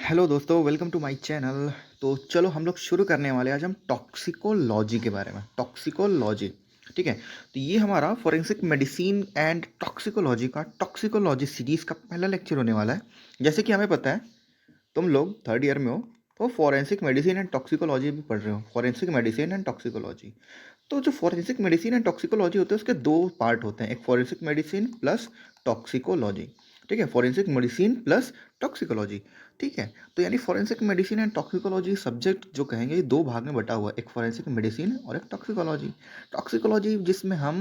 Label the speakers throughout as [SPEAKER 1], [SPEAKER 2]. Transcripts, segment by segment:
[SPEAKER 1] Hello दोस्तों, welcome to my channel. तो चलो हम लोग शुरू करने वाले हैं आज हम टॉक्सिकोलॉजी के बारे में। टॉक्सिकोलॉजी, ठीक है। तो ये हमारा फॉरेंसिक मेडिसिन एंड टॉक्सिकोलॉजी का टॉक्सिकोलॉजी सीरीज का पहला लेक्चर होने वाला है। जैसे कि हमें पता है तुम लोग थर्ड ईयर में हो, तो फॉरेंसिक मेडिसिन एंड टॉक्सिकोलॉजी भी पढ़ रहे हो। फॉरेंसिक मेडिसिन एंड टॉक्सिकोलॉजी, तो जो फॉरेंसिक मेडिसिन एंड टॉक्सिकोलॉजी होते हैं उसके दो पार्ट होते हैं, एक फॉरेंसिक मेडिसिन प्लस टॉक्सिकोलॉजी, ठीक है। फॉरेंसिक मेडिसिन प्लस टॉक्सिकोलॉजी, ठीक है। तो यानी forensic medicine and toxicology subject जो कहेंगे ये दो भाग में बटा हुआ है, एक फॉरेंसिक मेडिसिन और एक टॉक्सिकोलॉजी। टॉक्सिकोलॉजी जिसमें हम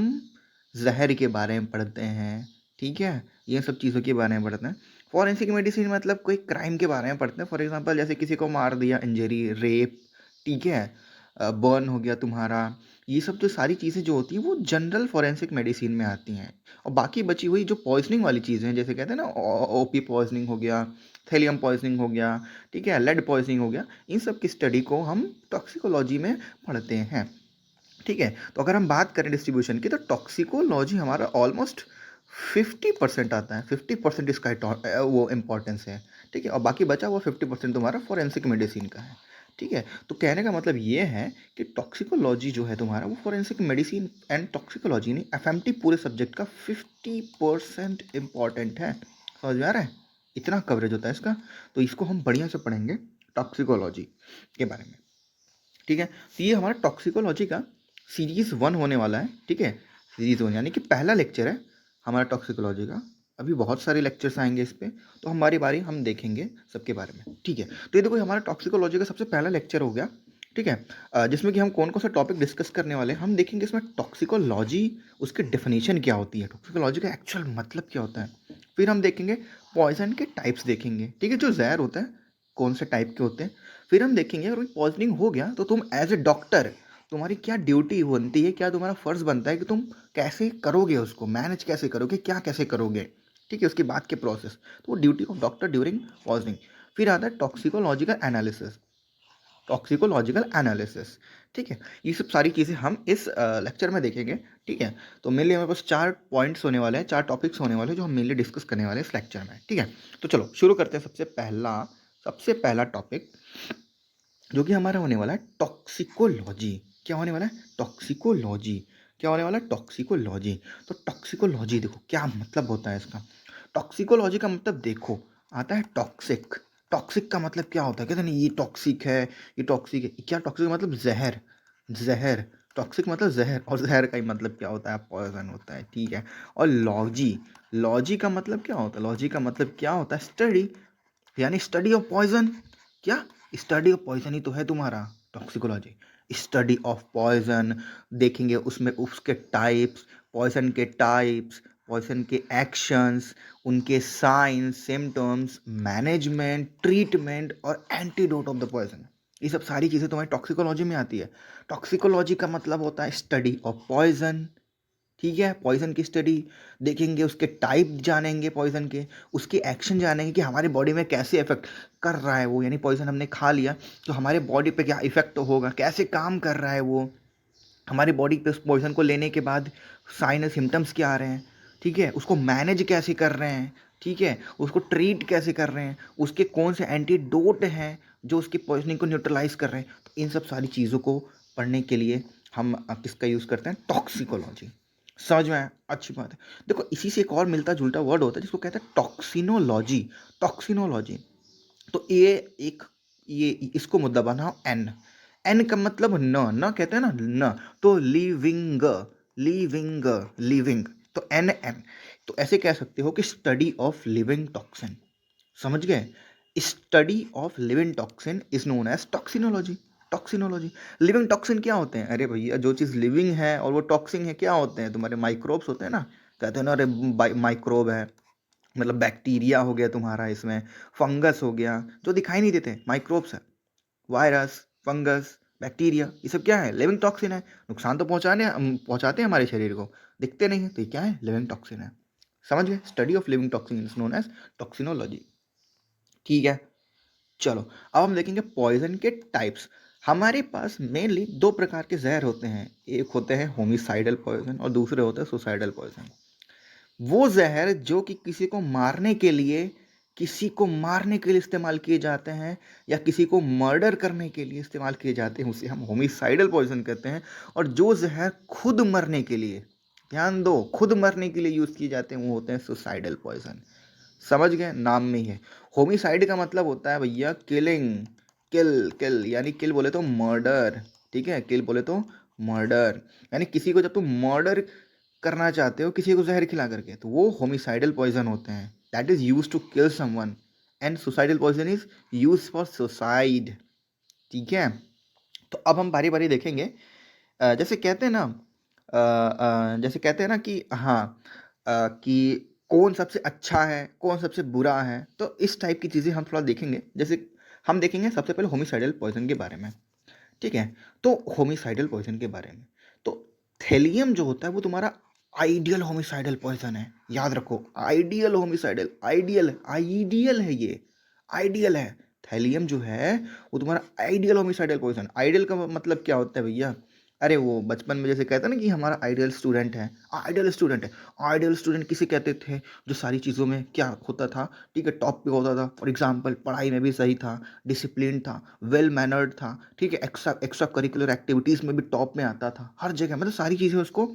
[SPEAKER 1] जहर के बारे में पढ़ते हैं, ठीक है, ये सब चीज़ों के बारे में पढ़ते हैं। फॉरेंसिक मेडिसिन मतलब कोई क्राइम के बारे में पढ़ते हैं। फॉर एग्जांपल जैसे किसी को मार दिया, इंजरी, रेप, ठीक है, बर्न हो गया तुम्हारा, ये सब जो सारी चीज़ें जो होती हैं वो जनरल फॉरेंसिक मेडिसिन में आती हैं। और बाकी बची हुई जो पॉइजनिंग वाली चीज़ें हैं, जैसे कहते हैं ना ओपी पॉइजनिंग हो गया, थैलियम पॉइजनिंग हो गया, ठीक है, लेड पॉइजनिंग हो गया, इन सब की स्टडी को हम टॉक्सिकोलॉजी में पढ़ते हैं, ठीक है। तो अगर हम बात करें डिस्ट्रीब्यूशन की, तो टॉक्सिकोलॉजी हमारा ऑलमोस्ट 50% आता है। 50% इसका वो इम्पोर्टेंस है, ठीक है। और बाकी बचा हुआ 50% तुम्हारा फॉरेंसिक मेडिसिन का है, ठीक है। तो कहने का मतलब ये है कि टॉक्सिकोलॉजी जो है तुम्हारा वो फॉरेंसिक मेडिसिन एंड टॉक्सिकोलॉजी नहीं, एफएमटी पूरे सब्जेक्ट का 50% इम्पॉर्टेंट है। समझ में आ रहा है? इतना कवरेज होता है इसका। तो इसको हम बढ़िया से पढ़ेंगे टॉक्सिकोलॉजी के बारे में, ठीक है। तो ये हमारा टॉक्सिकोलॉजी का सीरीज 1 होने वाला है, ठीक है। सीरीज 1 यानी कि पहला लेक्चर है हमारा टॉक्सिकोलॉजी का। अभी बहुत सारे लेक्चर्स आएंगे इस पे, तो हमारी बारी हम देखेंगे सबके बारे में, ठीक है। तो ये देखो हमारा टॉक्सिकोलॉजी का सबसे पहला लेक्चर हो गया, ठीक है। जिसमें कि हम कौन कौन सा टॉपिक डिस्कस करने वाले हैं, हम देखेंगे इसमें टॉक्सिकोलॉजी, उसकी डेफिनेशन क्या होती है, टॉक्सिकोलॉजी का एक्चुअल मतलब क्या होता है। फिर हम देखेंगे पॉइजन के टाइप्स देखेंगे, ठीक है, जो जहर होता है कौन से टाइप के होते हैं। फिर हम देखेंगे अगर कोई पॉइजनिंग हो गया तो तुम एज ए डॉक्टर तुम्हारी क्या ड्यूटी बनती है, क्या तुम्हारा फर्ज बनता है कि तुम कैसे करोगे, उसको मैनेज कैसे करोगे, क्या कैसे करोगे, ठीक है, उसके बाद के प्रोसेस। तो वो duty of doctor during poisoning. फिर आता है टॉक्सिकोलॉजिकल एनालिसिस, टॉक्सिकोलॉजिकल एनालिसिस, ठीक है। ये सब सारी चीज़ें हम इस लेक्चर में देखेंगे, ठीक है। तो मेनली हमारे पास 4 पॉइंट्स होने वाले हैं, 4 टॉपिक्स होने वाले हैं जो हम मेनली डिस्कस करने वाले हैं इस लेक्चर में, ठीक है। तो चलो शुरू करते हैं। सबसे पहला टॉपिक जो कि हमारा होने वाला है टॉक्सिकोलॉजी। क्या होने वाला है? टॉक्सिकोलॉजी। क्या होने वाला है? टॉक्सिकोलॉजी। तो टॉक्सिकोलॉजी देखो क्या मतलब होता है इसका। टॉक्सिकोलॉजी का मतलब देखो आता है टॉक्सिक। टॉक्सिक का मतलब क्या होता है? कहते नहीं ये टॉक्सिक है, ये टॉक्सिक है। क्या टॉक्सिक मतलब जहर, जहर। टॉक्सिक मतलब जहर, और जहर का ही मतलब क्या होता है? पॉइजन होता है, ठीक है। और लॉजी, लॉजी का मतलब क्या होता है? लॉजी का मतलब क्या होता है? स्टडी, यानी स्टडी ऑफ पॉइजन। क्या? स्टडी ऑफ पॉइजन ही तो है तुम्हारा टॉक्सिकोलॉजी। स्टडी ऑफ पॉइजन देखेंगे, उसमें उसके टाइप्स, पॉइजन के टाइप्स, पॉइजन के एक्शंस, उनके साइंस, सिम्टम्स, मैनेजमेंट, ट्रीटमेंट और एंटीडोट ऑफ द पॉइजन। ये सब सारी चीज़ें तुम्हारी टॉक्सिकोलॉजी में आती है। टॉक्सिकोलॉजी का मतलब होता है स्टडी ऑफ पॉइजन, ठीक है। पॉइजन की स्टडी देखेंगे, उसके टाइप जानेंगे पॉइजन के, उसके एक्शन जानेंगे कि हमारे बॉडी में कैसे इफेक्ट कर रहा है वो, यानी पॉइजन हमने खा लिया तो हमारे बॉडी पे क्या इफेक्ट होगा, कैसे काम कर रहा है वो हमारी बॉडी पे। उस पॉइजन को लेने के बाद साइन और सिम्टम्स क्या आ रहे हैं, ठीक है, उसको मैनेज कैसे कर रहे हैं, ठीक है, उसको ट्रीट कैसे कर रहे हैं, उसके कौन से एंटीडोट हैं जो उसकी पॉइजनिंग को न्यूट्रलाइज कर रहे हैं। तो इन सब सारी चीज़ों को पढ़ने के लिए हम किसका यूज़ करते हैं? टॉक्सिकोलॉजी। समझ में आया? अच्छी बात है। देखो इसी से एक और मिलता जुलता वर्ड होता है जिसको कहते हैं टॉक्सिनोलॉजी। टॉक्सिनोलॉजी, तो ये इसको मुद्दा बनाओ एन। एन का मतलब न, न कहते हैं ना, न। तो लिविंग, लिविंग, लिविंग, तो एन एन। तो ऐसे कह सकते हो कि स्टडी ऑफ लिविंग टॉक्सिन। समझ गए? Study of living toxin is known as toxinology. Toxinology. Living toxin क्या होते हैं? अरे भैया जो चीज़ लिविंग है और वो टॉक्सिन है, क्या होते हैं? तुम्हारे माइक्रोब्स होते हैं ना, कहते हैं ना, अरे माइक्रोब है, मतलब बैक्टीरिया हो गया तुम्हारा, इसमें फंगस हो गया, जो दिखाई नहीं देते माइक्रोब्स है। वायरस, फंगस, बैक्टीरिया, ये सब क्या है? लिविंग टॉक्सिन है। नुकसान तो पहुंचाते हैं हमारे शरीर को, दिखते नहीं है, तो ये क्या है? लिविंग टॉक्सिन है। समझ गए? Study of living toxin is known as toxinology, ठीक है। चलो अब हम देखेंगे पॉइजन के टाइप्स। हमारे पास मेनली दो प्रकार के जहर होते हैं, एक होते हैं होमिसाइडल पॉइजन और दूसरे होते हैं सुसाइडल पॉइजन। वो जहर जो कि किसी को मारने के लिए किसी को मारने के लिए इस्तेमाल किए जाते हैं या किसी को मर्डर करने के लिए इस्तेमाल किए जाते हैं, उसे हम होमिसाइडल पॉइजन कहते हैं। और जो जहर खुद मरने के लिए, ध्यान दो, खुद मरने के लिए यूज़ किए जाते हैं वो होते हैं सुसाइडल पॉइजन। समझ गए, नाम में ही है। होमिसाइड का मतलब होता है भैया किलिंग, किल किल यानी किल बोले तो मर्डर, ठीक है, किल बोले तो मर्डर, यानी किसी को जब तुम मर्डर करना चाहते हो किसी को जहर खिला करके, तो वो होमिसाइडल पॉइजन होते हैं। That is use to kill someone and suicidal poison is use for suicide. ठीक है, तो अब हम बारी बारी देखेंगे। जैसे कहते हैं ना, जैसे कहते हैं ना कि हाँ, कि कौन सबसे अच्छा है कौन सबसे बुरा है, तो इस टाइप की चीज़ें हम थोड़ा देखेंगे। जैसे हम देखेंगे सबसे पहले होमिसाइडल पॉइजन के बारे में, ठीक है। तो होमिसाइडल पॉइजन के बारे में, तो थेलियम जो होता है वो तुम्हारा आइडियल होमिसाइडल पॉइजन है। याद रखो, आइडियल होमिसाइडल, आइडियल आइडियल है ये, आइडियल है। थैलियम जो है वो तुम्हारा आइडियल होमिसाइडल पॉइजन। आइडियल का मतलब क्या होता है भैया? अरे वो बचपन में जैसे कहते हैं ना कि हमारा आइडियल स्टूडेंट है, आइडियल स्टूडेंट है। आइडियल स्टूडेंट किसे कहते थे? जो सारी चीज़ों में क्या होता था, ठीक है, टॉप पे होता था। फॉर एग्जाम्पल पढ़ाई में भी सही था, डिसिप्लिन था, वेल मैनर्ड था, ठीक है, एक्स्ट्रा एक्स्ट्रा करिकुलर एक्टिविटीज़ में भी टॉप में आता था, हर जगह मतलब सारी चीज़ें उसको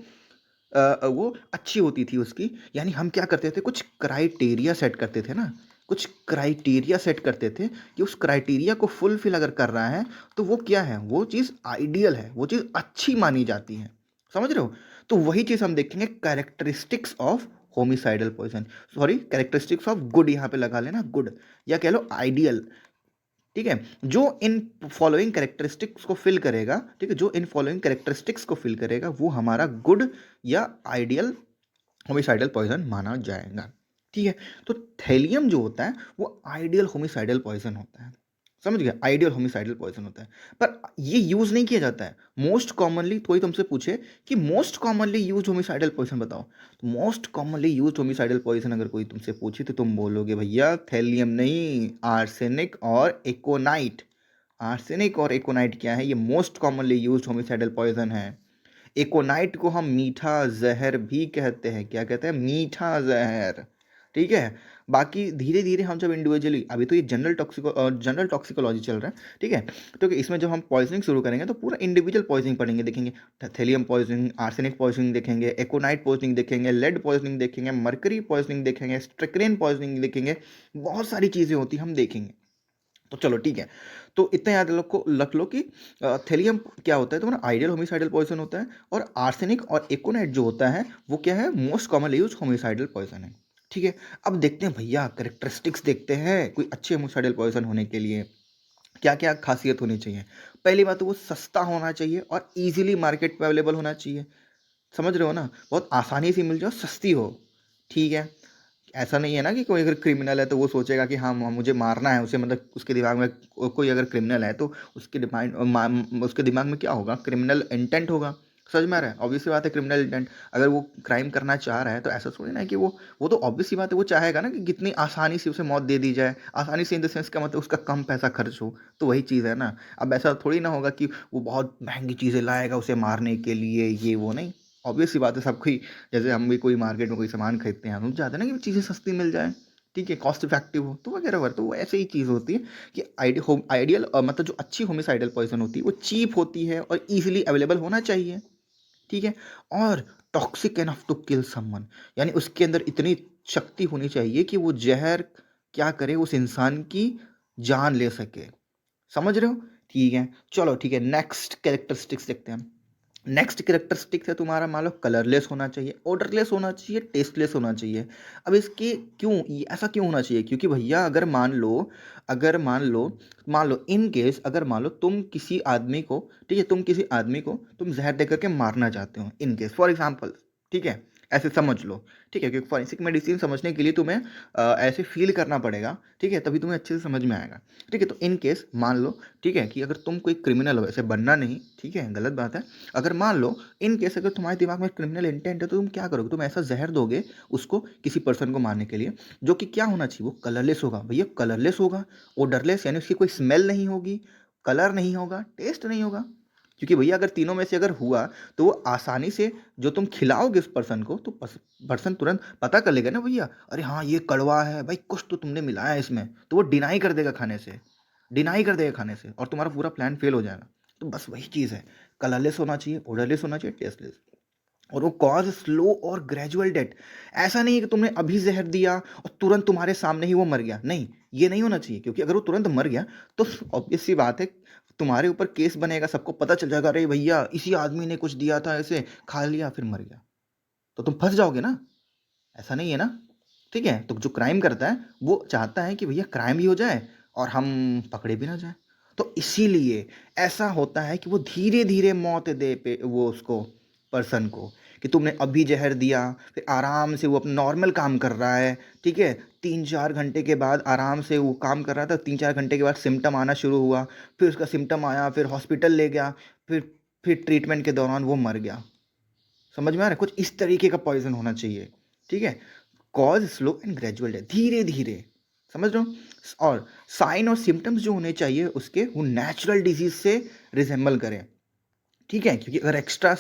[SPEAKER 1] वो अच्छी होती थी उसकी। यानी हम क्या करते थे, कुछ क्राइटेरिया सेट करते थे ना, कुछ क्राइटेरिया सेट करते थे कि उस क्राइटेरिया को फुलफिल अगर कर रहा है तो वो क्या है, वो चीज़ आइडियल है, वो चीज़ अच्छी मानी जाती है। समझ रहे हो? तो वही चीज़ हम देखेंगे, characteristics of homicidal poison, sorry characteristics of good, यहाँ पे लगा लेना गुड, या कह लो आइडियल। ठीक है, जो इन फॉलोइंग कैरेक्टरिस्टिक्स को फिल करेगा, ठीक है, जो इन फॉलोइंग कैरेक्टरिस्टिक्स को फिल करेगा वो हमारा गुड या आइडियल होमिसाइडल पॉइजन माना जाएगा। ठीक है, तो थैलियम जो होता है वो आइडियल होमिसाइडल पॉइजन होता है। समझ गया, आइडियल होमिसाइडल पॉइजन होता है। पर ये यूज नहीं किया जाता है मोस्ट कॉमनली। कोई तुमसे पूछे कि most commonly use homicidal poison बताओ, तो most commonly use homicidal poison अगर कोई तुमसे पूछे तो तुम बोलोगे भैया थैलियम नहीं, आर्सेनिक और एकोनाइट। आर्सेनिक और एकोनाइट क्या है? ये most commonly use homicidal poison है। एकोनाइट को हम मीठा जहर भी कहते हैं। क्या कहते हैं? मीठा जहर। ठीक है, बाकी धीरे धीरे हम जब इंडिविजुअली, अभी तो ये जनरल टॉक्सिकोलॉजी चल रहा है, ठीक है, तो इसमें जब हम पॉइजनिंग शुरू करेंगे तो पूरा इंडिविजुअल पॉइजनिंग पढ़ेंगे, देखेंगे थैलियम पॉइजनिंग, आर्सेनिक पॉइजनिंग देखेंगे, एकोनाइट पॉइजनिंग देखेंगे, लेड पॉइजनिंग देखेंगे, मर्करी पॉइजनिंग देखेंगे, स्ट्रिक्रेन पॉइजनिंग देखेंगे, बहुत सारी चीज़ें होती हम देखेंगे। तो चलो ठीक है, तो इतना याद रख लो कि थेलियम क्या होता है, तो ना आइडियल होमिसाइडल पॉइजन होता है, और आर्सेनिक और एकोनाइट जो होता है वो क्या है, most commonly use homicidal poison है। ठीक है, अब देखते हैं भैया करेक्टरिस्टिक्स देखते हैं कोई अच्छे होमिसाइडल पॉइजन होने के लिए क्या क्या खासियत होनी चाहिए। पहली बात तो वो सस्ता होना चाहिए और इजीली मार्केट में अवेलेबल होना चाहिए। समझ रहे हो ना, बहुत आसानी से मिल जाओ, सस्ती हो। ठीक है, ऐसा नहीं है ना कि कोई अगर क्रिमिनल है तो वो सोचेगा कि हाँ मुझे मारना है उसे, मतलब उसके दिमाग में कोई अगर क्रिमिनल है तो उसके दिमाग में क्या होगा, क्रिमिनल इंटेंट होगा। समझ में आ रहा है? ऑब्वियस सी बात है, क्रिमिनल इंटेंट। अगर वो क्राइम करना चाह रहा है तो ऐसा थोड़ी ना है कि वो तो ऑब्वियस सी बात है, वो चाहेगा ना कि कितनी आसानी से उसे मौत दे दी जाए। आसानी से इन द सेंस का मतलब उसका कम पैसा खर्च हो, तो वही चीज़ है ना। अब ऐसा थोड़ी ना होगा कि वो बहुत महंगी चीज़ें लाएगा उसे मारने के लिए, ये वो नहीं। ऑब्वियस सी बात है, सब कोई, जैसे हम भी कोई मार्केट में कोई सामान खरीदते हैं, हम चाहते हैं ना कि चीज़ें सस्ती मिल जाए, ठीक है, कॉस्ट इफेक्टिव हो, तो वगैरह वगैरह। तो वो ऐसे ही चीज़ होती है कि आइडियल मतलब जो अच्छी होमिसाइडल पॉइजन होती है वो चीप होती है और इजीली अवेलेबल होना चाहिए। ठीक है, और toxic enough to kill someone, यानी उसके अंदर इतनी शक्ति होनी चाहिए कि वो जहर क्या करे, उस इंसान की जान ले सके। समझ रहे हो? ठीक है, चलो ठीक है, नेक्स्ट कैरेक्टरिस्टिक्स देखते हैं हम। नेक्स्ट कैरेक्टरिस्टिक्स है तुम्हारा, मान लो कलरलेस होना चाहिए, ऑर्डरलेस होना चाहिए, टेस्टलेस होना चाहिए। अब इसके क्यों, ये ऐसा क्यों होना चाहिए? क्योंकि भैया अगर मान लो इन केस, अगर मान लो तुम किसी आदमी को, ठीक है, तुम किसी आदमी को तुम जहर दे करके मारना चाहते हो, इन केस फॉर एग्जाम्पल, ठीक है, ऐसे समझ लो। ठीक है, क्योंकि फॉरेंसिक मेडिसिन समझने के लिए तुम्हें ऐसे फील करना पड़ेगा, ठीक है, तभी तुम्हें अच्छे से समझ में आएगा। ठीक है, तो इन केस मान लो, ठीक है, कि अगर तुम कोई क्रिमिनल हो, ऐसे बनना नहीं, ठीक है, गलत बात है। अगर मान लो इन केस अगर तुम्हारे दिमाग में क्रिमिनल इंटेंट है तो तुम क्या करोगे, तुम ऐसा जहर दोगे उसको, किसी पर्सन को मारने के लिए, जो कि क्या होना चाहिए, वो कलरलेस होगा भैया, कलरलेस होगा, ओडरलेस, यानी उसकी कोई स्मेल नहीं होगी, कलर नहीं होगा, टेस्ट नहीं होगा। क्योंकि भैया अगर तीनों में से अगर हुआ तो वो आसानी से जो तुम खिलाओगे उस पर्सन को तो पर्सन तुरंत पता कर लेगा ना भैया, अरे हाँ ये कड़वा है भाई, कुछ तो तुमने मिलाया है इसमें, तो वो डिनाई कर देगा खाने से, डिनाई कर देगा खाने से, और तुम्हारा पूरा प्लान फेल हो जाएगा। तो बस वही चीज़ है, कलरलेस होना चाहिए, ओडरलेस होना चाहिए, टेस्टलेस। और वो कॉज स्लो और ग्रेजुअल डेथ। ऐसा नहीं है कि तुमने अभी जहर दिया और तुरंत तुम्हारे सामने ही वो मर गया, नहीं, ये नहीं होना चाहिए, क्योंकि अगर वो तुरंत मर गया तो ऑब्वियस सी बात है तुम्हारे ऊपर केस बनेगा, सबको पता चल जाएगा, अरे भैया इसी आदमी ने कुछ दिया था, ऐसे खा लिया फिर मर गया, तो तुम फंस जाओगे ना। ऐसा नहीं है ना। ठीक है, तो जो क्राइम करता है वो चाहता है कि भैया क्राइम भी हो जाए और हम पकड़े भी ना जाए। तो इसीलिए ऐसा होता है कि वो धीरे धीरे मौत दे पे वो उसको, पर्सन को, कि तुमने अभी जहर दिया, फिर आराम से वो अपना नॉर्मल काम कर रहा है। ठीक है, 3-4 घंटे के बाद आराम से वो काम कर रहा था, 3-4 घंटे के बाद सिम्टम आना शुरू हुआ, फिर उसका सिम्टम आया, फिर हॉस्पिटल ले गया, फिर ट्रीटमेंट के दौरान वो मर गया। समझ में आ रहा है, कुछ इस तरीके का पॉइजन होना चाहिए। ठीक है, कॉज स्लो एंड ग्रेजुअल है, धीरे धीरे, समझ रहे हो। और साइन और सिम्टम्स जो होने चाहिए उसके, वो नेचुरल डिजीज से रिजेंबल करें। ठीक है, क्योंकि अगर एक्स्ट्रा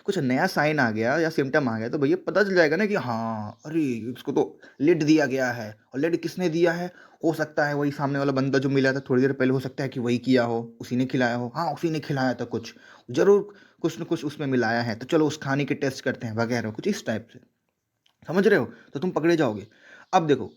[SPEAKER 1] कुछ नया साइन आ गया या सिम्टम आ गया तो भैया पता चल जाएगा ना कि हाँ अरे इसको तो लेड दिया गया है, और लेड किसने दिया है, हो सकता है वही सामने वाला बंदा जो मिला था थोड़ी देर पहले, हो सकता है कि वही किया हो, उसी ने खिलाया हो, हाँ उसी ने खिलाया था, कुछ जरूर कुछ न कुछ उसमें मिलाया है, तो चलो उस खाने के टेस्ट करते हैं वगैरह, कुछ इस टाइप से। समझ रहे हो, तो तुम पकड़े जाओगे। अब देखो,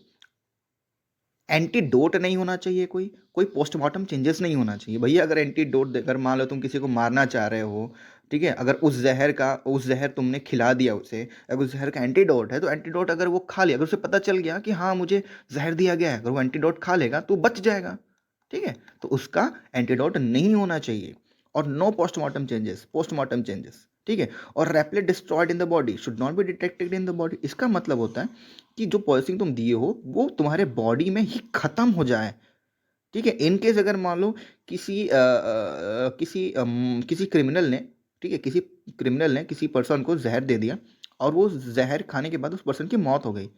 [SPEAKER 1] एंटीडोट नहीं होना चाहिए, कोई कोई पोस्टमार्टम चेंजेस नहीं होना चाहिए भैया। अगर एंटीडोट देकर मान लो तुम किसी को मारना चाह रहे हो, ठीक है, अगर उस जहर तुमने खिला दिया उसे, अगर उस जहर का एंटीडोट है तो एंटीडोट अगर वो खा लिया, अगर उसे पता चल गया कि हाँ मुझे जहर दिया गया है, अगर वो एंटीडोट खा लेगा तो बच जाएगा। ठीक है, तो उसका एंटीडोट नहीं होना चाहिए। और नो पोस्टमार्टम चेंजेस। ठीक है, और rapidly destroyed in the body, should not be detected in the body. इसका मतलब होता है कि जो पॉइजनिंग तुम दिए हो वो तुम्हारे बॉडी में ही खत्म हो जाए। ठीक है, इन केस अगर मान लो किसी क्रिमिनल ने, ठीक है, किसी क्रिमिनल ने किसी पर्सन को जहर दे दिया और वो जहर खाने के बाद उस पर्सन की मौत हो गई।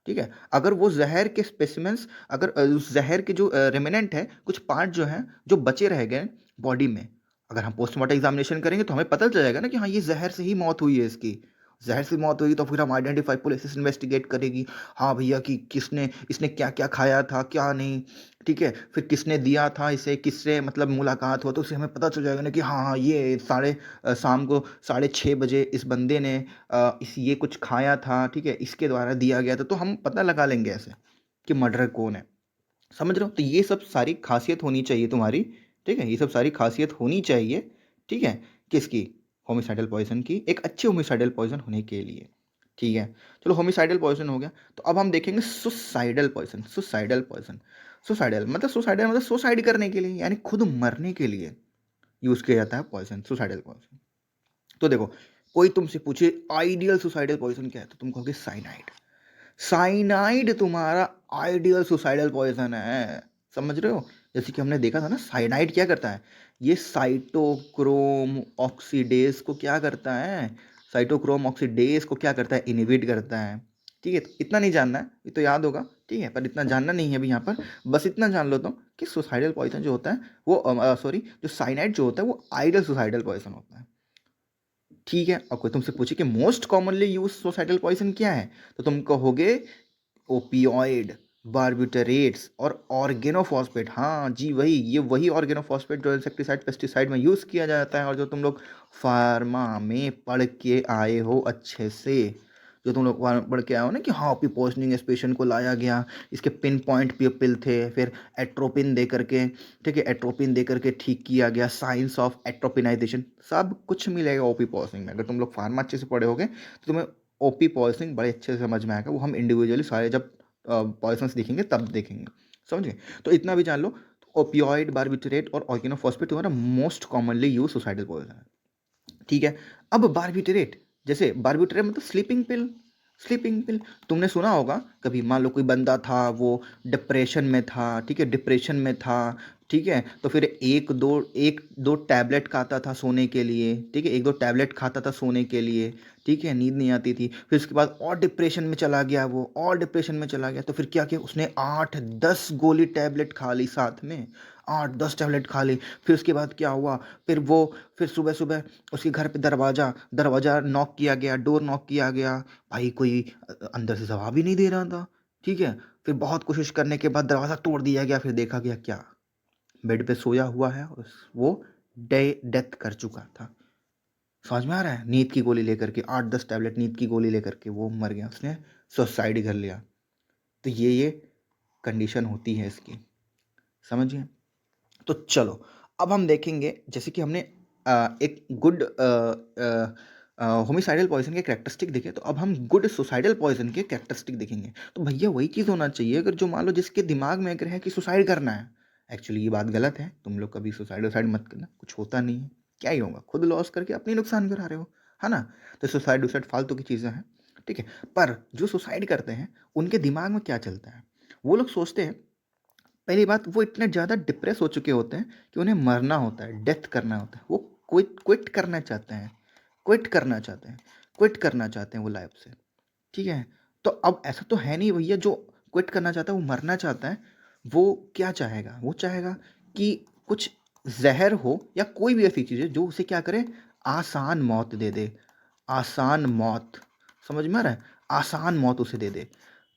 [SPEAKER 1] ठीक है, अगर वो जहर के स्पेसिमेंस, अगर उस जहर के जो रेमिनेंट है, कुछ पार्ट जो हैं जो बचे रह गए बॉडी में, अगर हम पोस्टमार्टम एग्जामिनेशन करेंगे तो हमें पता चल जाएगा ना कि हाँ ये जहर से ही मौत हुई है इसकी। जहर से मौत हुई तो फिर हम आइडेंटिफाई, पुलिस इन्वेस्टिगेट करेगी, हाँ भैया कि किसने, इसने क्या क्या खाया था क्या नहीं। ठीक है, फिर किसने दिया था इसे, किससे मतलब मुलाकात हुआ, तो उससे हमें पता चल जाएगा ना कि हाँ हाँ ये शाम को 6:30 बजे इस बंदे ने इस ये कुछ खाया था, ठीक है, इसके द्वारा दिया गया था, तो हम पता लगा लेंगे ऐसे कि मर्डर कौन है। समझ रहे हो, तो ये सब सारी खासियत होनी चाहिए तुम्हारी। ठीक है, ये सब सारी खासियत होनी चाहिए। ठीक है, किसकी, होमिसाइडल पॉइजन की, एक अच्छे होमिसाइडल पॉइजन होने के लिए। ठीक है, चलो होमिसाइडल पॉइजन हो गया, तो अब हम देखेंगे सुसाइडल पॉइजन। सुसाइडल मतलब सुसाइड करने के लिए, यानी खुद मरने के लिए यूज किया जाता है पॉइजन, सुसाइडल पॉइजन। तो देखो, कोई तुमसे पूछे आइडियल सुसाइडल पॉइजन क्या है, तो तुम कहोगे साइनाइड। साइनाइड तुम्हारा आइडियल सुसाइडल पॉइजन है। समझ रहे हो, जैसे कि हमने देखा था ना, साइनाइड क्या करता है, ये साइटोक्रोम ऑक्सीडेज को क्या करता है, साइटोक्रोम ऑक्सीडेज को क्या करता है, इनहिबिट करता है। ठीक है, तो इतना नहीं जानना है, ये तो याद होगा। ठीक है, पर इतना जानना नहीं है अभी यहाँ पर, बस इतना जान लो तुम कि सुसाइडल पॉइजन जो होता है वो सॉरी, जो साइनाइड जो होता है वो आइडियल सुसाइडल पॉइजन होता है। ठीक है, और कोई तुमसे पूछे कि most commonly use suicidal poison क्या है, तो तुम कहोगे ओपियोइड, बार्बिटरेट्स और ऑर्गेनोफॉस्फेट। हाँ जी, वही ऑर्गेनोफॉस्फेट जो इंसेक्टिसाइड पेस्टिसाइड में यूज़ किया जाता है, और जो तुम लोग फार्मा में पढ़ के आए हो अच्छे से, जो तुम लोग पढ़ के आए हो ना कि हाँ ओपी पॉइजनिंग इस पेशेंट को लाया गया, इसके पिन पॉइंट पिल थे, फिर एट्रोपिन दे करके, ठीक है, एट्रोपिन दे करके ठीक किया गया, साइंस ऑफ एट्रोपिनाइजेशन, सब कुछ मिलेगा ओपी पॉइजनिंग में। अगर तुम लोग फार्मा अच्छे से पढ़े होगे तो तुम्हें ओपी पॉइजनिंग बड़े अच्छे से समझ में आएगा। वो हम इंडिविजुअली सारे जब पॉइजन्स देखेंगे तब देखेंगे। समझे, तो इतना भी जान लो, ओपियोइड, बार्बिटरेट और ऑर्गेनोफॉस्फेट तुम्हारा most commonly use suicidal poison है। ठीक है, अब बार्बिटरेट, जैसे बार्बिटरेट मतलब स्लीपिंग पिल। स्लीपिंग पिल तुमने सुना होगा कभी मान लो कोई बंदा था वो डिप्रेशन में था, ठीक है, डिप्रेशन में था, ठीक है, तो फिर एक दो टैबलेट खाता था सोने के लिए, ठीक है, एक दो टैबलेट खाता था सोने के लिए, ठीक है, नींद नहीं आती थी, फिर उसके बाद और डिप्रेशन में चला गया, वो और डिप्रेशन में चला गया, तो फिर क्या किया उसने, 8-10 गोली टैबलेट खा ली साथ में, 8-10 टैबलेट खा ली। फिर उसके बाद क्या हुआ, फिर वो फिर सुबह सुबह उसके घर पे दरवाज़ा दरवाज़ा नॉक किया गया, डोर नॉक किया गया, भाई कोई अंदर से जवाब ही नहीं दे रहा था, ठीक है, फिर बहुत कोशिश करने के बाद दरवाज़ा तोड़ दिया गया, फिर देखा गया क्या, बेड पे सोया हुआ है और वो डेथ कर चुका था। समझ में आ रहा है, नींद की गोली लेकर के 8-10 टैबलेट नींद की गोली लेकर के वो मर गया, उसने सुसाइड कर लिया। तो ये कंडीशन होती है इसकी, समझिए। तो चलो अब हम देखेंगे, जैसे कि हमने एक गुड होमिसाइडल पॉइजन के कैरेक्टरिस्टिक देखे, तो अब हम गुड सुसाइडल पॉइजन के कैरेक्टरिस्टिक देखेंगे। तो भैया वही चीज़ होना चाहिए, अगर जो मान लो जिसके दिमाग में अगर है कि सुसाइड करना है, एक्चुअली ये बात गलत है, तुम लोग कभी सुसाइड मत करना, कुछ होता नहीं है, क्या ही होगा, खुद लॉस करके अपनी नुकसान करा रहे हो, है ना। तो सुसाइड फालतू की चीज़ें हैं, ठीक है। पर जो सुसाइड करते हैं उनके दिमाग में क्या चलता है, वो लोग सोचते हैं, पहली बात वो इतने ज़्यादा डिप्रेस हो चुके होते हैं कि उन्हें मरना होता है, डेथ करना होता है, वो क्विट करना चाहते हैं, क्विट करना चाहते हैं, क्विट करना चाहते हैं वो लाइफ से, ठीक है। तो अब ऐसा तो है नहीं भैया, जो क्विट करना चाहता है वो मरना चाहता है, वो क्या चाहेगा, वो चाहेगा कि कुछ जहर हो या कोई भी ऐसी चीज़ है जो उसे क्या करे, आसान मौत दे दे, आसान मौत, समझ में आ रहा है, आसान मौत उसे दे दे,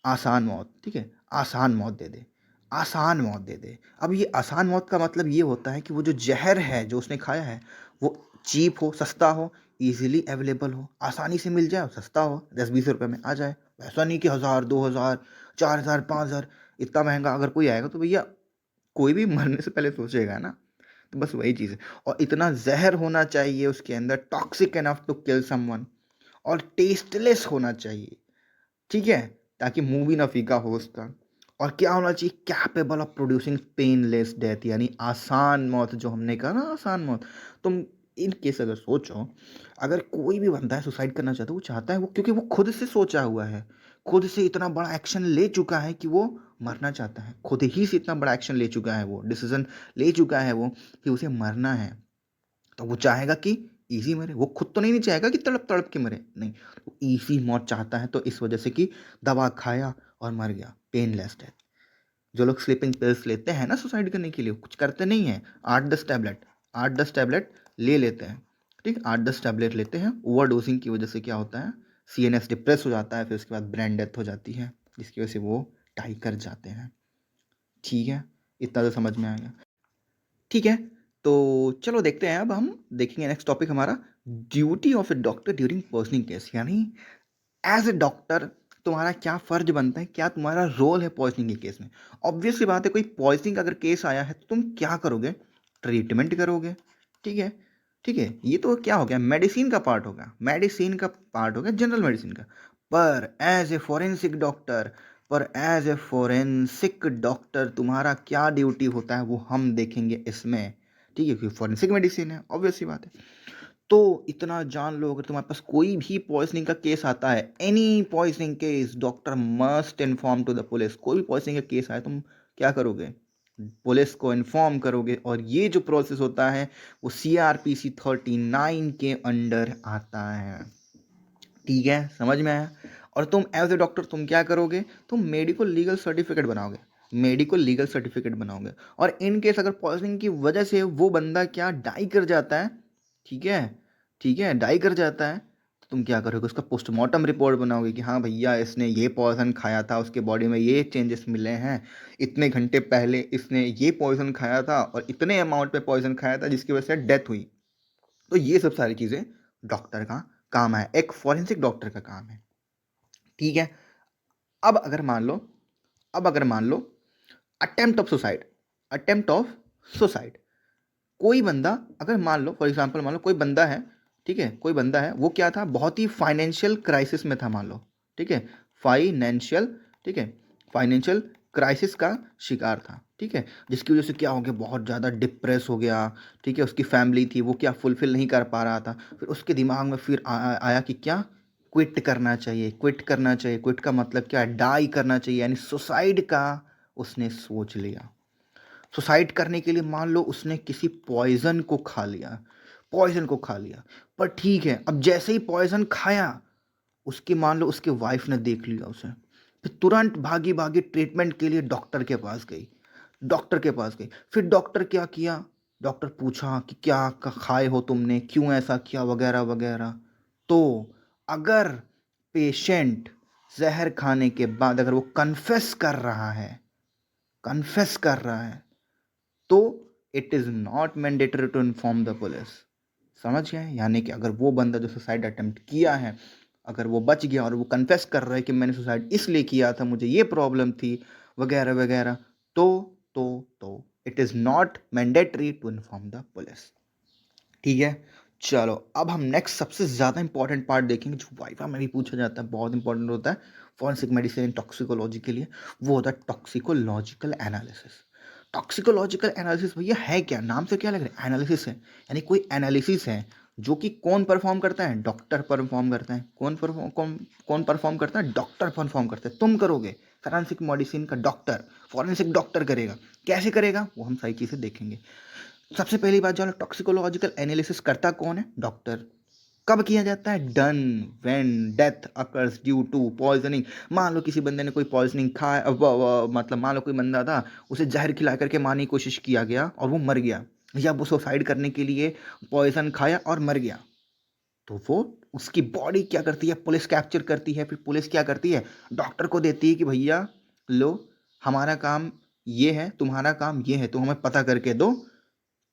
[SPEAKER 1] आसान मौत, ठीक है, आसान मौत दे दे, आसान मौत दे दे। अब ये आसान मौत का मतलब ये होता है कि वो जो जहर है जो उसने खाया है वो चीप हो, सस्ता हो, इजीली अवेलेबल हो, आसानी से मिल जाए और सस्ता हो, 10-20 रुपए में आ जाए। ऐसा नहीं कि 1000, 2000, 4000, 5000 इतना महंगा अगर कोई आएगा तो भैया कोई भी मरने से पहले सोचेगा ना। तो बस वही चीज़ है, और इतना जहर होना चाहिए उसके अंदर, toxic enough to kill someone, और टेस्टलेस होना चाहिए, ठीक है, ताकि मुंह भी ना फीका हो उसका। और क्या होना चाहिए, capable of producing painless death, यानी आसान मौत, जो हमने कहा ना आसान मौत। तुम इन केस अगर सोचो, अगर कोई भी बंदा है सुसाइड करना चाहता है, वो चाहता है वो, क्योंकि वो खुद से सोचा हुआ है, खुद से इतना बड़ा एक्शन ले चुका है कि वो मरना चाहता है, खुद ही से इतना बड़ा एक्शन ले चुका है, वो डिसीजन ले चुका है वो कि उसे मरना है, तो वो चाहेगा कि इजी मरे, वो खुद तो नहीं चाहेगा कि तड़प तड़प के मरे, नहीं, वो इजी मौत चाहता है, तो इस वजह से कि दवा खाया और मर गया, पेनलेस डेथ। जो लोग स्लीपिंग पिल्स लेते हैं ना सुसाइड करने के लिए, कुछ करते नहीं हैं, 8-10 टैबलेट ले लेते हैं, ठीक, 8-10 टैबलेट लेते हैं, ओवर डोजिंग की वजह से क्या होता है, CNS डिप्रेस हो जाता है, फिर उसके बाद ब्रेन डेथ हो जाती है, जिसकी वजह से वो डाई कर जाते हैं, ठीक है, इतना तो समझ में आएगा, ठीक है। तो चलो देखते हैं, अब हम देखेंगे नेक्स्ट टॉपिक हमारा, duty of a doctor during poisoning case, यानी एज ए डॉक्टर तुम्हारा क्या फर्ज बनता है, क्या तुम्हारा रोल है पॉइजनिंग के केस में। ऑब्वियस सी बात है, कोई पॉइजनिंग अगर केस आया है तो तुम क्या करोगे, ट्रीटमेंट करोगे, ठीक है, ठीक है, ये तो क्या हो गया, मेडिसिन का पार्ट होगा, मेडिसिन का पार्ट होगा, जनरल मेडिसिन का। पर एज ए फॉरेंसिक डॉक्टर, तुम्हारा क्या ड्यूटी होता है वो हम देखेंगे इसमें, ठीक है, क्योंकि फॉरेंसिक मेडिसिन है, ऑब्वियस सी बात है। तो इतना जान लो, अगर तुम्हारे पास कोई भी पॉइजनिंग का केस आता है, any poisoning case, doctor must inform to the police. कोई भी पॉइजनिंग का केस आए, तुम क्या करोगे, पुलिस को इन्फॉर्म करोगे, और ये जो प्रोसेस होता है वो CRPC 39 के अंडर आता है, ठीक है, समझ में आया। और तुम एज ए डॉक्टर तुम क्या करोगे, तुम मेडिकल लीगल सर्टिफिकेट बनाओगे, मेडिकल लीगल सर्टिफिकेट बनाओगे, और इन केस अगर पॉइजनिंग की वजह से वो बंदा क्या डाई कर जाता है, ठीक है, ठीक है, डाई कर जाता है, तो तुम क्या करोगे, उसका पोस्टमार्टम रिपोर्ट बनाओगे कि हाँ भैया इसने ये पॉइजन खाया था, उसके बॉडी में ये चेंजेस मिले हैं, इतने घंटे पहले इसने ये पॉइजन खाया था और इतने अमाउंट में पॉइजन खाया था जिसकी वजह से डेथ हुई। तो ये सब सारी चीज़ें डॉक्टर का काम है, एक फॉरेंसिक डॉक्टर का काम है, ठीक है। अब अगर मान लो अब अगर मान लो अटेम्प्ट ऑफ सुसाइड, कोई बंदा, अगर मान लो फॉर एग्जांपल मान लो कोई बंदा है, ठीक है, कोई बंदा है, वो क्या था, बहुत ही फाइनेंशियल क्राइसिस में था, मान लो, ठीक है, फाइनेंशियल, ठीक है, फाइनेंशियल क्राइसिस का शिकार था, ठीक है, जिसकी वजह से क्या हो गया, बहुत ज़्यादा डिप्रेस हो गया, ठीक है, उसकी फैमिली थी वो क्या फुलफिल नहीं कर पा रहा था, फिर उसके दिमाग में फिर आया कि क्या, क्विट करना चाहिए, क्विट करना चाहिए। क्विट का मतलब क्या है? डाई करना चाहिए, यानी सुसाइड का उसने सोच लिया। सुसाइड करने के लिए मान लो उसने किसी पॉइजन को खा लिया, पॉइजन को खा लिया। पर ठीक है, अब जैसे ही पॉइजन खाया, उसकी मान लो उसके वाइफ ने देख लिया उसे, फिर तुरंत भागी भागी ट्रीटमेंट के लिए डॉक्टर के पास गई, डॉक्टर के पास गई। फिर डॉक्टर क्या किया? डॉक्टर पूछा कि क्या खाए हो तुमने, क्यों ऐसा किया, वगैरह वगैरह। तो अगर पेशेंट जहर खाने के बाद अगर वो कन्फेस कर रहा है, कन्फेस कर रहा है, तो it is not mandatory to inform the police. समझ गए? यानी कि अगर वो बंदा जो सुसाइड अटेम्प्ट किया है, अगर वो बच गया और वो कन्फेस कर रहा है कि मैंने सुसाइड इसलिए किया था, मुझे ये प्रॉब्लम थी, वगैरह वगैरह, तो it is not mandatory to inform the police. ठीक है, चलो अब हम नेक्स्ट सबसे ज़्यादा इंपॉर्टेंट पार्ट देखेंगे, जो वाइवा में भी पूछा जाता है, बहुत इंपॉर्टेंट होता है फॉरेंसिक मेडिसिन टॉक्सिकोलॉजी के लिए। वो होता है टॉक्सिकोलॉजिकल एनालिसिस। टॉक्सिकोलॉजिकल एनालिसिस भैया है क्या? नाम से क्या लग रहा है? एनालिसिस है, यानी कोई एनालिसिस है जो कि कौन परफॉर्म करता है? डॉक्टर परफॉर्म करता है। कौन परफॉर्म करता है? डॉक्टर परफॉर्म करता है। तुम करोगे? फॉरेंसिक मेडिसिन का डॉक्टर, फॉरेंसिक डॉक्टर करेगा। कैसे करेगा वो हम सारी चीज़ें देखेंगे। सबसे पहली बात, जो टॉक्सिकोलॉजिकल एनालिसिस करता कौन है? डॉक्टर। कब किया जाता है? Done when death occurs due to poisoning. मान लो किसी बंदे ने कोई पॉइजनिंग खाया, मतलब मान लो कोई बंदा था, उसे जहर खिला करके मारने की कोशिश किया गया और वो मर गया, या वो सुसाइड करने के लिए पॉइजन खाया और मर गया। तो वो उसकी बॉडी क्या करती है? पुलिस कैप्चर करती है। फिर पुलिस क्या करती है? डॉक्टर को देती है कि भैया लो, हमारा काम ये है, तुम्हारा काम ये है, तो हमें पता करके दो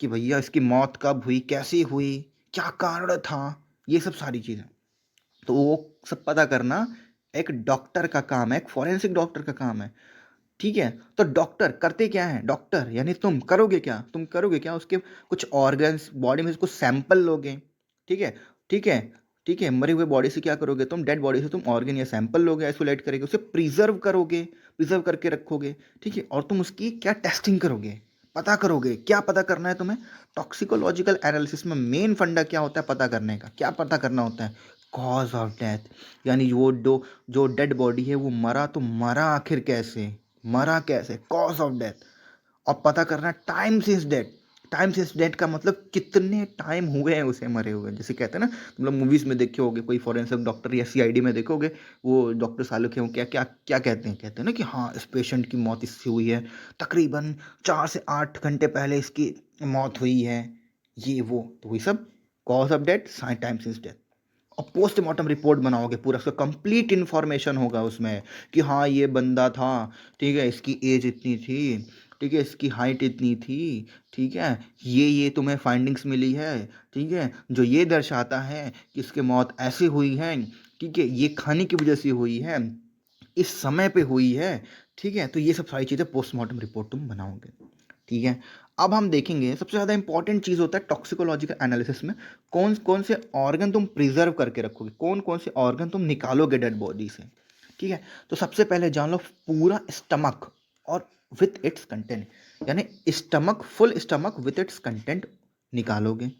[SPEAKER 1] कि भैया इसकी मौत कब हुई, कैसे हुई, क्या कारण था, ये सब सारी चीज़ें। तो वो सब पता करना एक डॉक्टर का काम है, एक फॉरेंसिक डॉक्टर का काम है। ठीक है, तो डॉक्टर करते क्या है? डॉक्टर यानी तुम करोगे क्या? उसके कुछ ऑर्गन्स बॉडी में से कुछ सैंपल लोगे। ठीक है, ठीक है, ठीक है। मरे हुए बॉडी से क्या करोगे तुम? डेड बॉडी से तुम ऑर्गन या सैंपल लोगे, आइसोलेट करोगे, उसे प्रिजर्व करोगे, प्रिजर्व करके रखोगे। ठीक है, और तुम उसकी क्या टेस्टिंग करोगे? पता करोगे। क्या पता करना है तुम्हें? टॉक्सिकोलॉजिकल एनालिसिस में मेन फंडा क्या होता है पता करने का? क्या पता करना होता है? कॉज ऑफ डेथ, यानी वो जो डेड बॉडी है वो मरा तो मरा आखिर कैसे, मरा कैसे, कॉज ऑफ डेथ। और पता करना time since death. Time since death का मतलब कितने टाइम हुए हैं उसे मरे हुए। जैसे कहते हैं ना, तुम लोग मूवीज में देखे होगे, कोई फॉरेंसिक डॉक्टर या सीआईडी में देखोगे, वो डॉक्टर सालों के क्या क्या क्या कहते हैं ना कि हाँ इस पेशेंट की मौत इससे हुई है, तकरीबन 4 से 8 घंटे पहले इसकी मौत हुई है, ये वो। तो वही सब cause of death, time since death. और पोस्टमार्टम रिपोर्ट बनाओगे, पूरा उसका कंप्लीट इन्फॉर्मेशन होगा उसमें कि हाँ ये बंदा था, ठीक है, इसकी एज इतनी थी, ठीक है, इसकी हाइट इतनी थी, ठीक है, ये तुम्हें फाइंडिंग्स मिली है, ठीक है, जो ये दर्शाता है कि इसकी मौत ऐसी हुई है, ठीक है, ये खाने की वजह से हुई है, इस समय पे हुई है। ठीक है, तो ये सब सारी चीज़ें पोस्टमार्टम रिपोर्ट तुम बनाओगे। ठीक है, अब हम देखेंगे सबसे ज़्यादा इंपॉर्टेंट चीज़ होता है टॉक्सिकोलॉजिकल एनालिसिस में, कौन कौन से ऑर्गन तुम प्रिजर्व करके रखोगे, कौन कौन से ऑर्गन तुम निकालोगे डेड बॉडी से। ठीक है, तो सबसे पहले जान लो पूरा स्टमक और विथ इट्स कंटेंट, यानी stomach, full stomach with its content निकालोगे।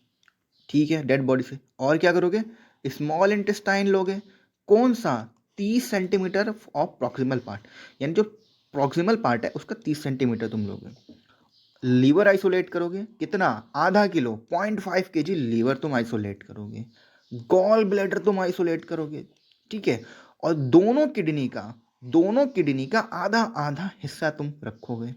[SPEAKER 1] ठीक है, डेड बॉडी से। और क्या करोगे? स्मॉल इंटेस्टाइन लोगे। कौन सा? 30 सेंटीमीटर ऑफ प्रॉक्सिमल पार्ट, यानी जो प्रॉक्सिमल पार्ट है उसका 30 सेंटीमीटर तुम लोगे। लीवर आइसोलेट करोगे, कितना? ½ किलो, 0.5 kg लीवर तुम आइसोलेट करोगे। गॉल ब्लैडर तुम आइसोलेट करोगे। ठीक है, और दोनों किडनी का आधा आधा हिस्सा तुम रखोगे।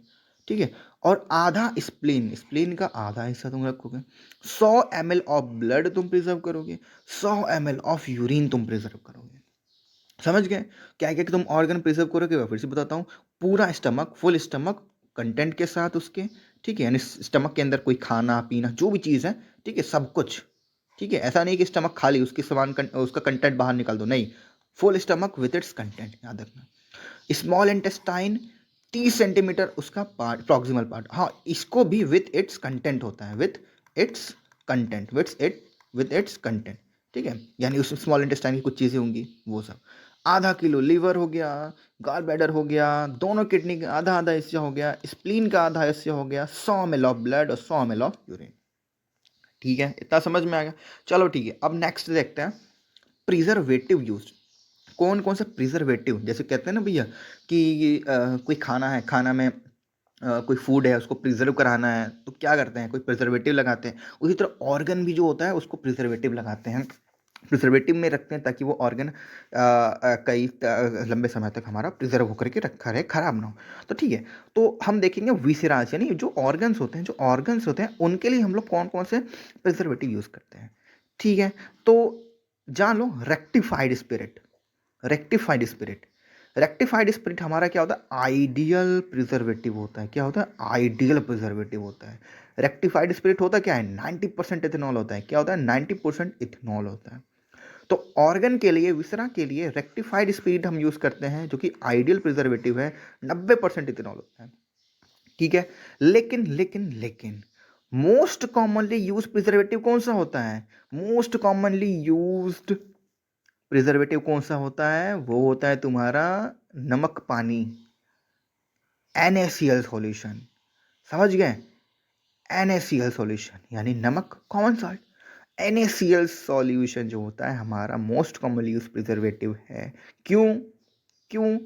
[SPEAKER 1] ठीक है, और आधा स्प्लीन, स्प्लीन का आधा हिस्सा तुम रखोगे। 100 ml ऑफ ब्लड तुम प्रिजर्व करोगे। 100 ml ऑफ यूरिन तुम प्रिजर्व करोगे। समझ गए क्या क्या कि तुम ऑर्गन प्रिजर्व करोगे? मैं फिर से बताता हूँ, पूरा स्टमक, फुल स्टमक कंटेंट के साथ उसके। ठीक है, यानी स्टमक के अंदर कोई खाना पीना जो भी चीज़ है, ठीक है, सब कुछ। ठीक है, ऐसा नहीं कि स्टमक खाली उसकी उसका कंटेंट बाहर निकाल दो, नहीं, full stomach with its content, याद रखना। स्मॉल इंटेस्टाइन 30 सेंटीमीटर उसका पार्ट, प्रॉक्सिमल पार्ट, हाँ, इसको भी विथ इट्स कंटेंट होता है, with its content, with its content. ठीक है, यानी उस स्मॉल इंटेस्टाइन की कुछ चीज़ें होंगी वो सब। ½ किलो लीवर हो गया, गॉल ब्लैडर हो गया, दोनों किडनी का आधा आधा हिस्सा हो गया, स्प्लीन का आधा हिस्सा हो गया, 100 ml ऑफ ब्लड और 100 ml ऑफ यूरिन। ठीक है, इतना समझ में आ गया? चलो ठीक है, अब नेक्स्ट देखते हैं प्रिजर्वेटिव यूज। कौन कौन सा प्रिजर्वेटिव, जैसे कहते हैं ना भैया कि कोई खाना है, खाना में कोई फूड है, उसको प्रिजर्व कराना है तो क्या करते हैं, कोई प्रिजर्वेटिव लगाते हैं। उसी तरह ऑर्गन भी जो होता है उसको प्रिजर्वेटिव लगाते हैं, प्रिजर्वेटिव में रखते हैं ताकि वो ऑर्गन कई लंबे समय तक हमारा प्रिजर्व होकर के रखा रहे, खराब ना हो। तो ठीक है, तो हम देखेंगे विसेरास यानी जो ऑर्गन्स होते हैं, जो ऑर्गन्स होते हैं उनके लिए हम लोग कौन कौन से प्रिजर्वेटिव यूज करते हैं। ठीक है, तो जान लो rectified spirit. Rectified spirit, rectified spirit हमारा क्या होता है, आइडियल प्रिजर्वेटिव होता है। क्या होता है, आइडियल प्रिजर्वेटिव होता है। रेक्टिफाइड स्पिरिट होता क्या है, 90% इथेनॉल होता है। क्या होता है, 90% इथेनॉल होता है। तो ऑर्गन के लिए, विसरा के लिए रेक्टिफाइड स्पिरिट हम यूज करते हैं जो कि आइडियल प्रिजर्वेटिव है, 90% इथेनॉल होता है। ठीक है, लेकिन लेकिन लेकिन मोस्ट कॉमनली यूज प्रिजर्वेटिव कौन सा होता है, मोस्ट कॉमनली यूज्ड प्रिजर्वेटिव कौन सा होता है, वो होता है तुम्हारा नमक पानी, NaCl सॉल्यूशन। समझ गए, NaCl सॉल्यूशन यानी नमक कॉमन सॉल्ट। NaCl सॉल्यूशन जो होता है हमारा मोस्ट कॉमनली यूज प्रिजर्वेटिव है। क्यों, क्यों,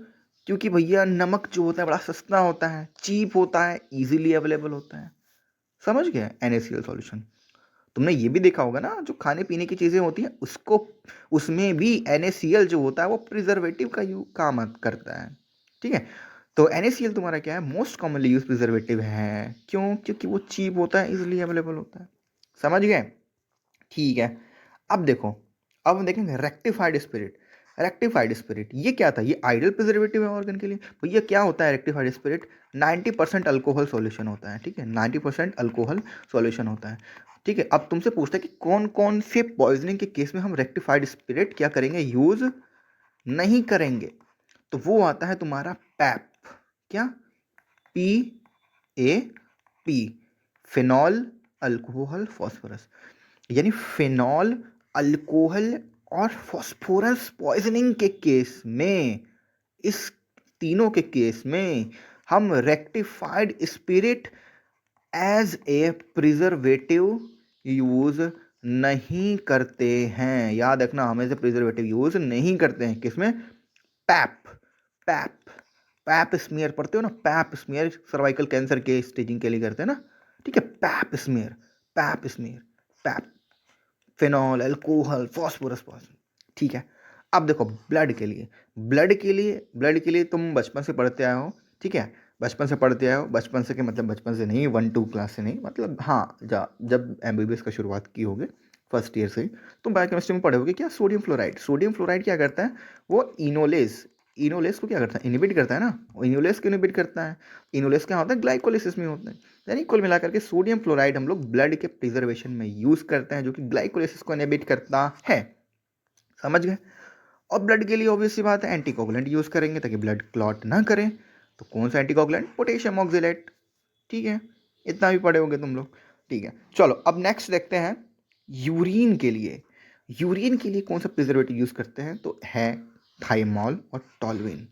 [SPEAKER 1] क्योंकि भैया नमक जो होता है बड़ा सस्ता होता है, चीप होता है, इजीली अवेलेबल होता है। समझ गए, NaCl सॉल्यूशन। तुमने ये भी देखा होगा ना, जो खाने पीने की चीजें होती हैं उसको, उसमें भी NaCl जो होता है वो प्रिजर्वेटिव का काम करता है। ठीक है, तो NaCl तुम्हारा क्या है, मोस्ट कॉमनली यूज प्रिजर्वेटिव है। क्यों, क्योंकि वो चीप होता है, इजिली अवेलेबल होता है। समझ गए, ठीक है। अब देखो, अब हम देखेंगे रेक्टिफाइड स्पिरिट। रेक्टिफाइड स्पिरिट ये क्या था, ये आइडियल प्रिजर्वेटिव है ऑर्गन के लिए। भैया क्या होता है रेक्टिफाइड स्पिरिट, 90% अल्कोहल सॉल्यूशन होता है। ठीक है, 90% अल्कोहल सॉल्यूशन होता है। ठीक है, अब तुमसे पूछता है कि कौन कौन से पॉइजनिंग के केस में हम रेक्टिफाइड स्पिरिट क्या करेंगे, यूज नहीं करेंगे। तो वो आता है तुम्हारा पैप। क्या, PAP, फिनॉल अल्कोहल फॉस्फोरस, यानी फिनॉल अल्कोहल और फॉस्फोरस पॉइजनिंग के केस में, इस तीनों के केस में हम rectified spirit as a preservative use नहीं करते हैं। याद रखना, हमें से प्रिजर्वेटिव यूज नहीं करते हैं। किसमें, पैप, पैप, पैप स्मीयर पढ़ते हो ना, पैप स्मीयर सर्वाइकल कैंसर के स्टेजिंग के लिए करते हैं ना। ठीक है, pap smear, pap smear, pap, phenol alcohol phosphorus poison. ठीक है, अब देखो ब्लड के लिए, ब्लड के लिए, ब्लड के लिए तुम बचपन से पढ़ते आए हो। ठीक है, बचपन से पढ़ते आए हो, बचपन से के मतलब बचपन से नहीं, 1-2 क्लास से नहीं, मतलब हाँ जब MBBS का शुरुआत की होगी फर्स्ट ईयर से, तुम बायोकेमिस्ट्री में पढ़े होगे क्या, सोडियम फ्लोराइड। सोडियम फ्लोराइड क्या करता है, वो इनोलेज, इनोलेज को क्या करता है, इनिबिट करता है ना, वो इनोलेज को इनिबिट करता है। इनोलेज क्या होता है, ग्लाइकोलिसिस में होता है। यानी कुल मिलाकर के सोडियम फ्लोराइड हम लोग ब्लड के प्रिजर्वेशन में यूज करते हैं, जो कि ग्लाइकोलिसिस को इनहिबिट करता है। समझ गए। और ब्लड के लिए ऑब्वियस सी बात है, एंटीकोगुलेंट यूज करेंगे ताकि ब्लड क्लॉट ना करे। तो कौन सा एंटीकोगुलेंट, पोटेशियम ऑक्जेलेट। ठीक है, इतना भी पढ़े होंगे तुम लोग। ठीक है, चलो अब नेक्स्ट देखते हैं यूरिन के लिए। यूरिन के लिए कौन सा प्रिजर्वेटिव यूज करते हैं, तो है थाइमोल और टोल्यूइन।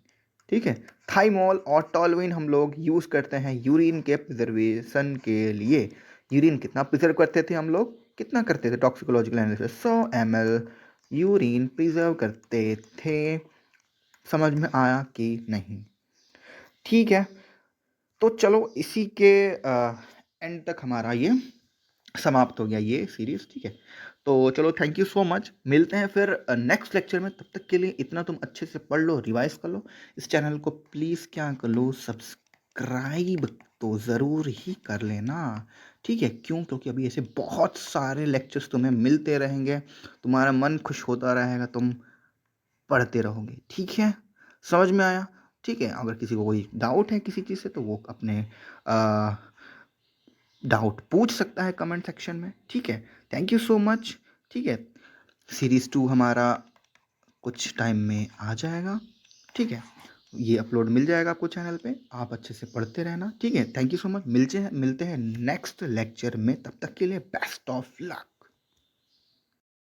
[SPEAKER 1] ठीक है, थाइमोल और टोल्यूइन हम लोग यूज करते हैं यूरिन के प्रिजर्वेशन के लिए। यूरिन कितना प्रिजर्व करते थे हम लोग, कितना करते थे, toxicological analysis 100 ml urine preserve करते थे। समझ में आया कि नहीं, ठीक है। तो चलो इसी के एंड तक हमारा ये समाप्त हो गया ये सीरीज। ठीक है, तो चलो थैंक यू सो मच, मिलते हैं फिर नेक्स्ट लेक्चर में। तब तक के लिए इतना तुम अच्छे से पढ़ लो, रिवाइज कर लो। इस चैनल को प्लीज़ क्या कर लो, सब्सक्राइब तो ज़रूर ही कर लेना। ठीक है, क्यों, क्योंकि अभी ऐसे बहुत सारे लेक्चर्स तुम्हें मिलते रहेंगे, तुम्हारा मन खुश होता रहेगा, तुम पढ़ते रहोगे। ठीक है, समझ में आया। ठीक है, अगर किसी को कोई डाउट है किसी चीज़ से तो वो अपने डाउट पूछ सकता है कमेंट सेक्शन में। ठीक है, थैंक यू सो मच। ठीक है, सीरीज़ 2 हमारा कुछ टाइम में आ जाएगा। ठीक है, ये अपलोड मिल जाएगा आपको चैनल पे, आप अच्छे से पढ़ते रहना। ठीक है, थैंक यू सो मच, मिलते हैं नेक्स्ट लेक्चर में, तब तक के लिए बेस्ट ऑफ लक।